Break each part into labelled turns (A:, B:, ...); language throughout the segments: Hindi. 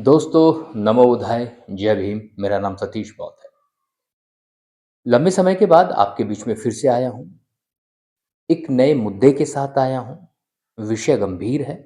A: दोस्तों, नमो बुधाय, जय भीम। मेरा नाम सतीश बौद्ध है। लंबे समय के बाद आपके बीच में फिर से आया हूँ। एक नए मुद्दे के साथ आया हूँ। विषय गंभीर है।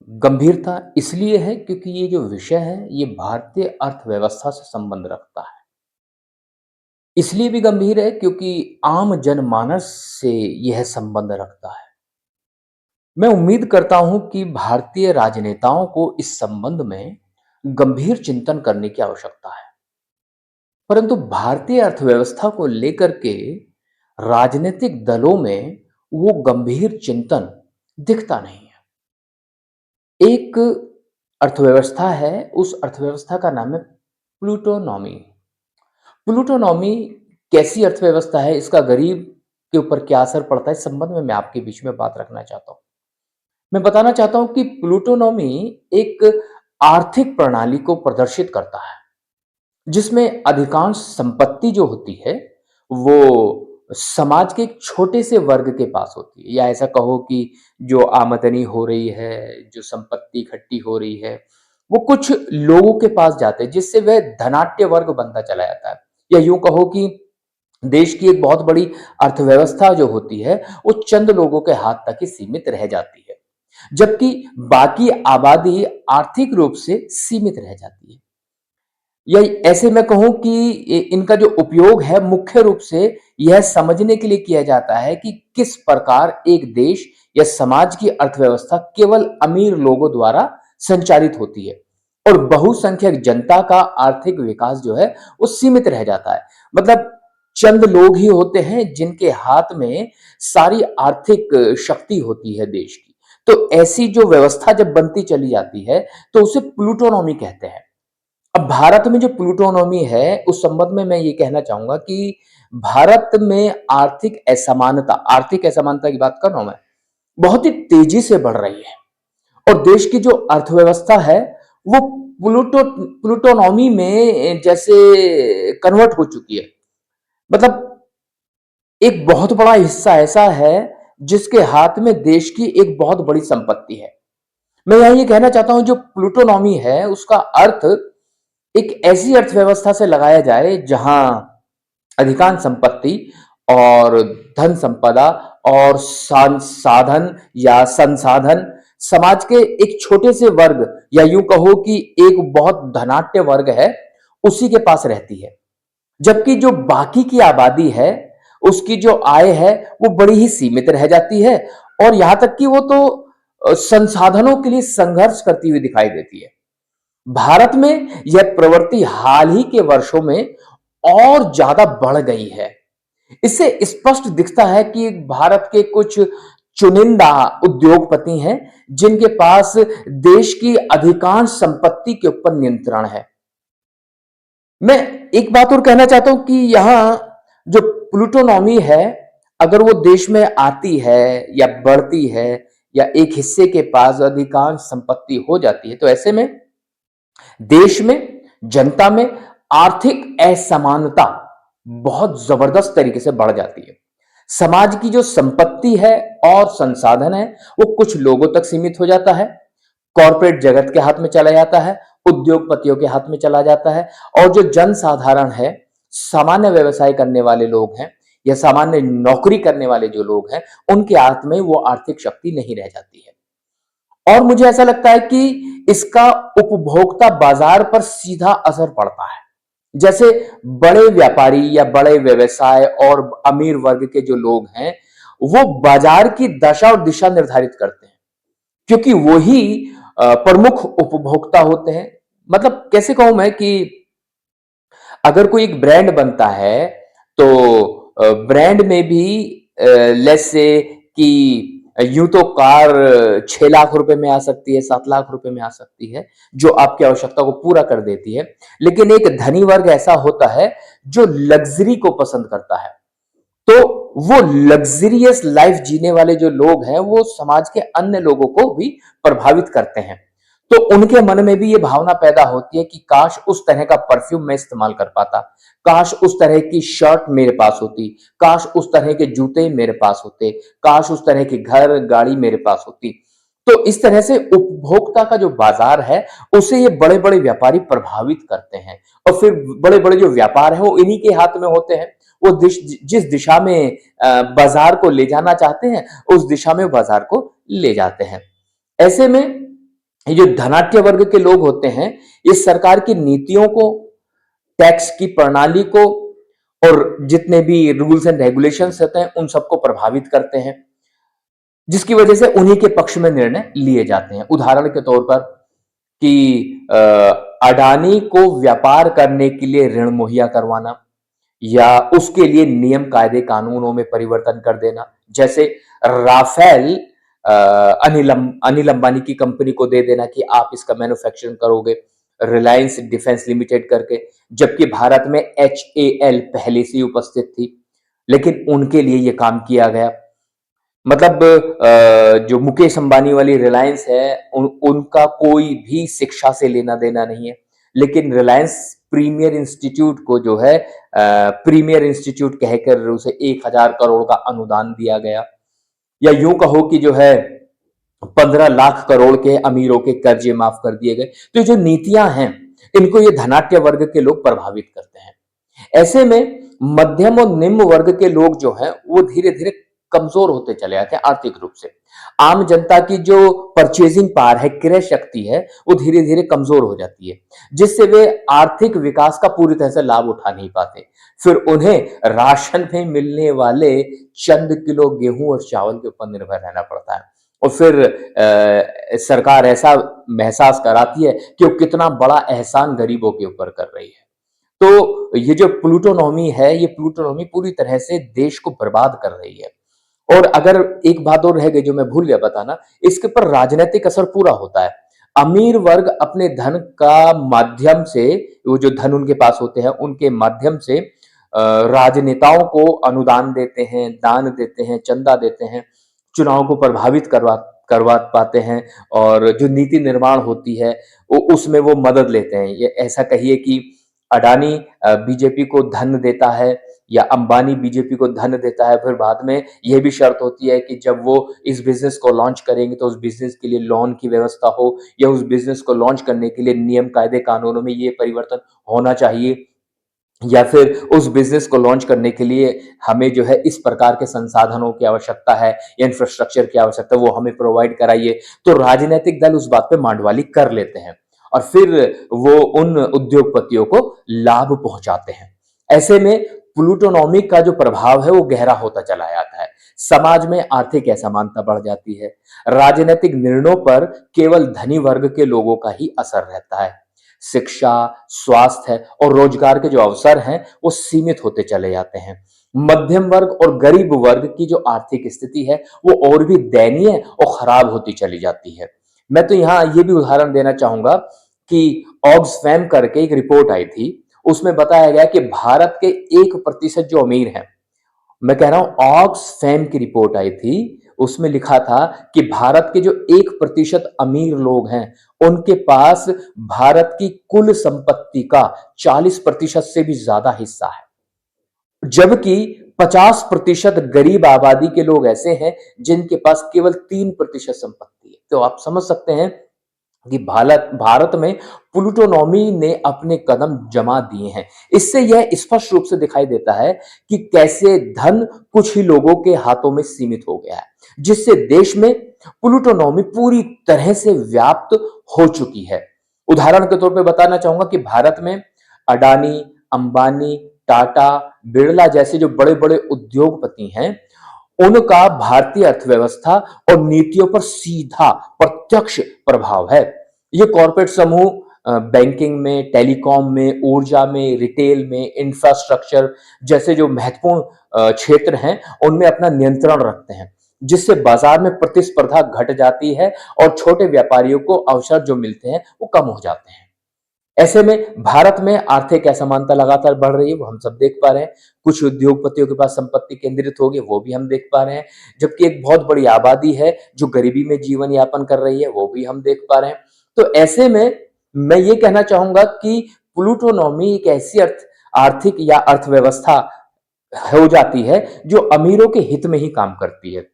A: गंभीरता इसलिए है क्योंकि ये जो विषय है, ये भारतीय अर्थव्यवस्था से संबंध रखता है। इसलिए भी गंभीर है क्योंकि आम जनमानस से यह संबंध रखता है। मैं उम्मीद करता हूँ कि भारतीय राजनेताओं को इस संबंध में गंभीर चिंतन करने की आवश्यकता है। परंतु भारतीय अर्थव्यवस्था को लेकर के राजनीतिक दलों में वो गंभीर चिंतन दिखता नहीं है। एक अर्थव्यवस्था है, उस अर्थव्यवस्था का नाम है प्लूटोनॉमी। प्लूटोनॉमी कैसी अर्थव्यवस्था है, इसका गरीब के ऊपर क्या असर पड़ता है, इस संबंध में मैं आपके बीच में बात रखना चाहता हूँ। मैं बताना चाहता हूँ कि प्लूटोनॉमी एक आर्थिक प्रणाली को प्रदर्शित करता है, जिसमें अधिकांश संपत्ति जो होती है, वो समाज के एक छोटे से वर्ग के पास होती है, या ऐसा कहो कि जो आमदनी हो रही है, जो संपत्ति इकट्ठी हो रही है, वो कुछ लोगों के पास जाते हैं, जिससे वह धनाढ्य वर्ग बनता चला जाता है। या यूँ कहो कि देश की एक बहुत बड़ी अर्थव्यवस्था जो होती है, वो चंद लोगों के हाथ तक ही सीमित रह जाती है, जबकि बाकी आबादी आर्थिक रूप से सीमित रह जाती है। या ऐसे मैं कहूँ कि इनका जो उपयोग है मुख्य रूप से यह समझने के लिए किया जाता है कि किस प्रकार एक देश या समाज की अर्थव्यवस्था केवल अमीर लोगों द्वारा संचालित होती है और बहुसंख्यक जनता का आर्थिक विकास जो है वो सीमित रह जाता है। मतलब चंद लोग ही होते हैं जिनके हाथ में सारी आर्थिक शक्ति होती है देश की। तो ऐसी जो व्यवस्था जब बनती चली जाती है तो उसे प्लूटोनॉमी कहते हैं। अब भारत में जो प्लूटोनॉमी है, उस संबंध में मैं ये कहना चाहूँगा कि भारत में आर्थिक असमानता की बात कर रहा हूँ मैं, बहुत ही तेज़ी से बढ़ रही है और देश की जो अर्थव्यवस्था है, वो प्लूटोनॉमी में जैसे कन्वर्ट हो चुकी है। मतलब एक बहुत बड़ा हिस्सा ऐसा है, जिसके हाथ में देश की एक बहुत बड़ी संपत्ति है। मैं यहाँ ये कहना चाहता हूँ, जो प्लूटोनॉमी है, उसका अर्थ एक ऐसी अर्थव्यवस्था से लगाया जाए जहां अधिकांश संपत्ति और धन संपदा और साधन या संसाधन समाज के एक छोटे से वर्ग, या यूं कहो कि एक बहुत धनाढ्य वर्ग है, उसी के पास रहती है। जबकि जो बाकी की आबादी है, उसकी जो आय है वो बड़ी ही सीमित रह जाती है और यहां तक कि वो तो संसाधनों के लिए संघर्ष करती हुई दिखाई देती है। भारत में यह प्रवृत्ति हाल ही के वर्षों में और ज्यादा बढ़ गई है। इससे स्पष्ट दिखता है कि भारत के कुछ चुनिंदा उद्योगपति हैं, जिनके पास देश की अधिकांश संपत्ति के ऊपर नियंत्रण है। मैं एक बात और कहना चाहता हूं कि यहां जो प्लूटोनॉमी है, अगर वो देश में आती है या बढ़ती है या एक हिस्से के पास अधिकांश संपत्ति हो जाती है, तो ऐसे में देश में, जनता में आर्थिक असमानता बहुत जबरदस्त तरीके से बढ़ जाती है। समाज की जो संपत्ति है और संसाधन है, वो कुछ लोगों तक सीमित हो जाता है, कॉर्पोरेट जगत के हाथ में चला जाता है, उद्योगपतियों के हाथ में चला जाता है और जो जनसाधारण है, सामान्य व्यवसाय करने वाले लोग हैं या सामान्य नौकरी करने वाले जो लोग हैं, उनके हाथ में वो आर्थिक शक्ति नहीं रह जाती है। और मुझे ऐसा लगता है कि इसका उपभोक्ता बाजार पर सीधा असर पड़ता है। जैसे बड़े व्यापारी या बड़े व्यवसाय और अमीर वर्ग के जो लोग हैं, वो बाजार की दशा और दिशा निर्धारित करते हैं, क्योंकि वो ही प्रमुख उपभोक्ता होते हैं। मतलब कैसे कहूं मैं कि अगर कोई एक ब्रांड बनता है, तो ब्रांड में भी लेट्स से कि यूं तो कार 6 लाख रुपए में आ सकती है, 7 लाख रुपए में आ सकती है, जो आपकी आवश्यकता को पूरा कर देती है। लेकिन एक धनी वर्ग ऐसा होता है जो लग्जरी को पसंद करता है। तो वो लग्जरियस लाइफ जीने वाले जो लोग हैं, वो समाज के अन्य लोगों को भी प्रभावित करते हैं। तो उनके मन में भी ये भावना पैदा होती है कि काश उस तरह का परफ्यूम मैं इस्तेमाल कर पाता, काश उस तरह की शर्ट मेरे पास होती, काश उस तरह के जूते मेरे पास होते, काश उस तरह के घर गाड़ी मेरे पास होती। तो इस तरह से उपभोक्ता का जो बाजार है, उसे ये बड़े-बड़े व्यापारी प्रभावित करते हैं और फिर बड़े-बड़े जो व्यापार हैं, वो इन्हीं के हाथ में होते हैं। वो जिस दिशा में बाजार को ले जाना चाहते हैं, उस दिशा में बाजार को ले जाते हैं। ऐसे में ये जो धनाढ्य वर्ग के लोग होते हैं, ये सरकार की नीतियों को, टैक्स की प्रणाली को और जितने भी रूल्स एंड रेगुलेशंस होते हैं, उन सबको प्रभावित करते हैं, जिसकी वजह से उन्हीं के पक्ष में निर्णय लिए जाते हैं। उदाहरण के तौर पर कि अडानी को व्यापार करने के लिए ऋण मुहैया करवाना या उसके लिए नियम, कायदे, कानूनों में परिवर्तन कर देना। जैसे राफेल अनिल अंबानी की कंपनी को दे देना कि आप इसका मैन्युफैक्चरिंग करोगे रिलायंस डिफेंस लिमिटेड करके, जबकि भारत में HAL पहले से ही उपस्थित थी, लेकिन उनके लिए ये काम किया गया। मतलब जो मुकेश अंबानी वाली रिलायंस है, उनका कोई भी शिक्षा से लेना देना नहीं है, लेकिन रिलायंस प्रीमियर इंस्टीट्यूट को जो है प्रीमियर इंस्टीट्यूट कहकर उसे 1,000 करोड़ का अनुदान दिया गया, या यूं कहो कि जो है 15 लाख करोड़ के अमीरों के कर्जे माफ कर दिए गए। तो ये जो नीतियां हैं, इनको ये धनाढ्य वर्ग के लोग प्रभावित करते हैं। ऐसे में मध्यम और निम्न वर्ग के लोग जो हैं, वो धीरे धीरे कमजोर होते चले जाते हैं आर्थिक रूप से। आम जनता की जो परचेजिंग पावर है, क्रय शक्ति है, वो धीरे धीरे कमजोर हो जाती है, जिससे वे आर्थिक विकास का पूरी तरह से लाभ उठा नहीं पाते। फिर उन्हें राशन में मिलने वाले चंद किलो गेहूं और चावल के ऊपर निर्भर रहना पड़ता है। और फिर सरकार ऐसा महसास कराती है कि वो कितना बड़ा एहसान गरीबों के ऊपर कर रही है। तो ये जो प्लूटोनॉमी है, ये प्लूटोनॉमी पूरी तरह से देश को बर्बाद कर रही है। और अगर एक बात और रह गई जो मैं भूल गया बताना, इसके ऊपर राजनीतिक असर पूरा होता है। अमीर वर्ग अपने धन का माध्यम से, वो जो धन उनके पास होते हैं, उनके माध्यम से राजनेताओं को अनुदान देते हैं, दान देते हैं, चंदा देते हैं, चुनाव को प्रभावित करवा करवा पाते हैं और जो नीति निर्माण होती है, उसमें वो मदद लेते हैं। ये ऐसा कहिए कि अडानी बीजेपी को धन देता है या अंबानी बीजेपी को धन देता है, फिर बाद में यह भी शर्त होती है कि जब वो इस बिजनेस को लॉन्च करेंगे तो उस बिजनेस के लिए लोन की व्यवस्था हो, या उस बिजनेस को लॉन्च करने के लिए नियम, कायदे, कानूनों में ये परिवर्तन होना चाहिए, या फिर उस बिजनेस को लॉन्च करने के लिए हमें जो है इस प्रकार के संसाधनों की आवश्यकता है या इंफ्रास्ट्रक्चर की आवश्यकता है, वो हमें प्रोवाइड कराइए। तो राजनीतिक दल उस बात पे मांडवाली कर लेते हैं और फिर वो उन उद्योगपतियों को लाभ पहुंचाते हैं। ऐसे में प्लूटोनॉमी का जो प्रभाव है वो गहरा होता चला जाता है। समाज में आर्थिक असमानता बढ़ जाती है। राजनीतिक निर्णयों पर केवल धनी वर्ग के लोगों का ही असर रहता है। शिक्षा, स्वास्थ्य और रोजगार के जो अवसर हैं, वो सीमित होते चले जाते हैं। मध्यम वर्ग और गरीब वर्ग की जो आर्थिक स्थिति है, वो और भी दयनीय और खराब होती चली जाती है। मैं तो यहाँ ये भी उदाहरण देना चाहूंगा कि ऑक्सफैम करके एक रिपोर्ट आई थी, उसमें बताया गया कि भारत के 1% जो अमीर हैं, मैं कह रहा हूं ऑक्सफैम की रिपोर्ट आई थी, उसमें लिखा था कि भारत के जो 1% अमीर लोग हैं, उनके पास भारत की कुल संपत्ति का 40% से भी ज्यादा हिस्सा है, जबकि 50% गरीब आबादी के लोग ऐसे हैं जिनके पास केवल 3% संपत्ति है। तो आप समझ सकते हैं कि भारत भारत में प्लूटोनॉमी ने अपने कदम जमा दिए हैं। इससे यह स्पष्ट रूप से दिखाई देता है कि कैसे धन कुछ ही लोगों के हाथों में सीमित हो गया है, जिससे देश में प्लूटोनॉमी पूरी तरह से व्याप्त हो चुकी है। उदाहरण के तौर पे बताना चाहूंगा कि भारत में अडानी, अंबानी, टाटा, बिरला जैसे जो बड़े-बड़े उद्योगपति हैं, उनका भारतीय अर्थव्यवस्था और नीतियों पर सीधा प्रत्यक्ष प्रभाव है। ये कॉर्पोरेट समूह बैंकिंग में, टेलीकॉम में, ऊर्जा में, रिटेल में, इंफ्रास्ट्रक्चर जैसे जो महत्वपूर्ण क्षेत्र हैं, उनमें अपना नियंत्रण रखते हैं, जिससे बाजार में प्रतिस्पर्धा घट जाती है और छोटे व्यापारियों को अवसर जो मिलते हैं, वो कम हो जाते हैं। ऐसे में भारत में आर्थिक असमानता लगातार बढ़ रही है, वो हम सब देख पा रहे हैं। कुछ उद्योगपतियों के पास संपत्ति केंद्रित हो गई, वो भी हम देख पा रहे हैं। जबकि एक बहुत बड़ी आबादी है जो गरीबी में जीवन यापन कर रही है, वो भी हम देख पा रहे हैं। तो ऐसे में मैं ये कहना चाहूंगा कि प्लूटोनॉमी एक ऐसी आर्थिक या अर्थव्यवस्था हो जाती है जो अमीरों के हित में ही काम करती है।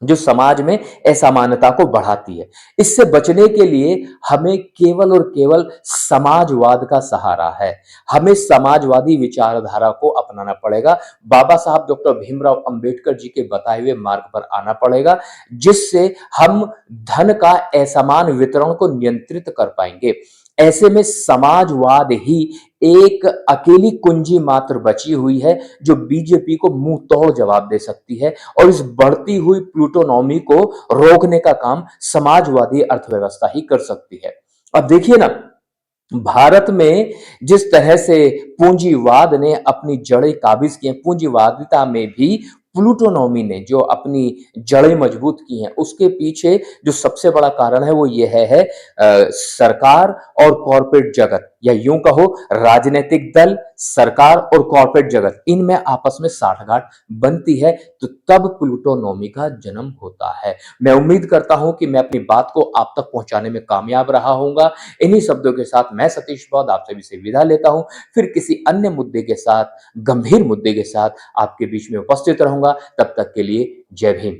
A: जो समाज में असमानता को बढ़ाती है। इससे बचने के लिए हमें केवल और केवल समाजवाद का सहारा है। हमें समाजवादी विचारधारा को अपनाना पड़ेगा। बाबा साहब डॉक्टर भीमराव अंबेडकर जी के बताए हुए मार्ग पर आना पड़ेगा, जिससे हम धन का असमान वितरण को नियंत्रित कर पाएंगे। ऐसे में समाजवाद ही एक अकेली कुंजी मात्र बची हुई है जो बीजेपी को मुंह तोड़ जवाब दे सकती है, और इस बढ़ती हुई प्लूटोनॉमी को रोकने का काम समाजवादी अर्थव्यवस्था ही कर सकती है। अब देखिए ना, भारत में जिस तरह से पूंजीवाद ने अपनी जड़ें काबिज की हैं, पूंजीवादिता में भी प्लूटोनॉमी ने जो अपनी जड़ें मजबूत की हैं, उसके पीछे जो सबसे बड़ा कारण है वो ये है सरकार और कॉरपोरेट जगत, या यूं कहो राजनीतिक दल, सरकार और कॉरपोरेट जगत, इनमें आपस में साठगांठ बनती है, तो तब प्लूटोनॉमी का जन्म होता है। मैं उम्मीद करता हूं कि मैं अपनी बात को आप तक पहुंचाने में कामयाब रहा हूंगा। इन्हीं शब्दों के साथ मैं सतीश बौद्ध आपसे भी से विदा लेता हूं। फिर किसी अन्य मुद्दे के साथ, गंभीर मुद्दे के साथ आपके बीच में उपस्थित रहूंगा। तब तक के लिए जय भीम।